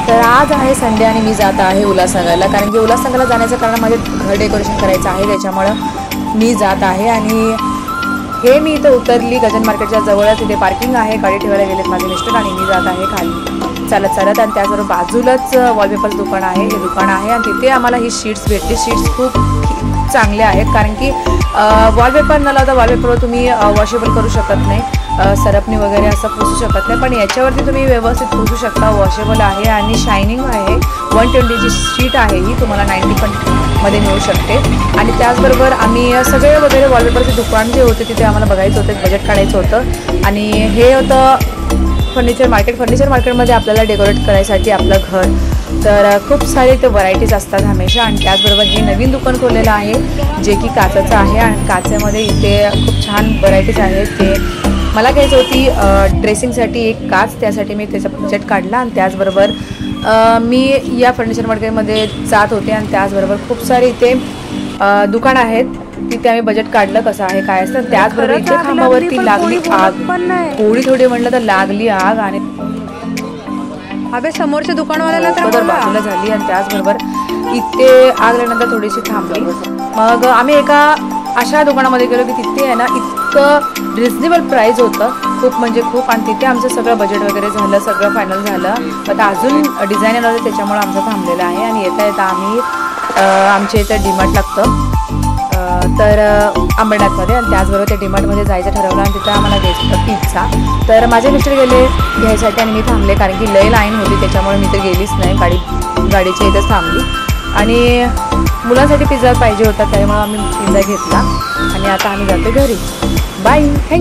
तर आज आहे संडे आणि मी जात आहे उल्हासनगरला, कारण की उल्हासनगरला जाण्याचं कारण माझे घर डेकोरेशन करायचं आहे, त्याच्यामुळं मी जात आहे। आणि हे मी इथं उतरली गजानन मार्केटच्या जवळच, इथे पार्किंग आहे, गाडी ठेवायला गेलेत माझे मिस्टर आणि मी जात आहे खाली चालत चालत। आणि त्याचबरोबर बाजूलाच वॉलपेपर्स दुकान आहे, हे दुकान आहे आणि तिथे आम्हाला ही शीट्स भेटते। शीट्स खूप चांगले आहेत, कारण की वॉलपेपर न लावता वॉलपेपरवर तुम्ही वॉशेबल करू शकत नाही, सरपणी वगैरे असं पुसू शकत नाही, पण याच्यावरती तुम्ही व्यवस्थित पुसू शकता, वॉशेबल आहे आणि शायनिंग आहे। 120ची शीट आहे ही, तुम्हाला 90 पण मध्ये मिळू शकते। आणि त्याचबरोबर आम्ही सगळे वगैरे वॉलपेपरचे दुकान जे होते तिथे आम्हाला बघायचं होतं, बजेट काढायचं होतं। आणि हे होतं फर्निचर मार्केटमध्ये आपल्याला डेकोरेट करायसाठी आपलं घर, तर खूप सारे इथे व्हरायटीज असतात हमेशा। आणि त्याचबरोबर हे नवीन दुकान खोललेलं आहे जे की काचेचं आहे आणि काचेमध्ये इथे खूप छान व्हरायटीज आहेत। ते मला घ्यायची होती ड्रेसिंगसाठी एक काच, त्यासाठी मी त्याचा बजेट काढला। आणि त्याचबरोबर मी या फर्निचर मार्केटमध्ये जात होते आणि त्याचबरोबर खूप सारे इथे दुकान आहेत, तिथे आम्ही बजेट काढलं कसं आहे काय असतं। त्याचबरोबर इथे खांबावरती लागली आग, थोडी म्हणलं तर लागली आग आणि अबे समोरच्या दुकानवाल्याला तर बाजूला झाली। आणि त्याचबरोबर इथे आग लागल्यानंतर थोडीशी थांबली। मग आम्ही एका अशा दुकानामध्ये गेलो की तिथे आहे ना इतकं रिजनेबल प्राईस होतं, खूप म्हणजे खूप। आणि तिथे आमचं सगळं बजेट वगैरे झालं, सगळं फायनल झालं। आता अजून डिझायनर होते त्याच्यामुळे आमचं थांबलेलं आहे। आणि येता येता आम्ही आमच्या इथं डीमार्ट लागतं तर अंबरनाथमध्ये, आणि त्याचबरोबर त्या डीमार्टमध्ये जायचं ठरवलं आणि तिथं आम्हाला घ्यायचं होतं पिझ्झा। तर माझे मिस्टर गेले घ्यायसाठी आणि मी थांबले, कारण की लय लाईन होती त्याच्यामुळे मी तर गेलीच नाही, गाडीच्या इथंच थांबली। आणि मुलांसाठी पिझ्झा पाहिजे होता त्यामुळे आम्ही पिझ्झा घेतला आणि आता आम्ही जातो घरी। Bye, thank you.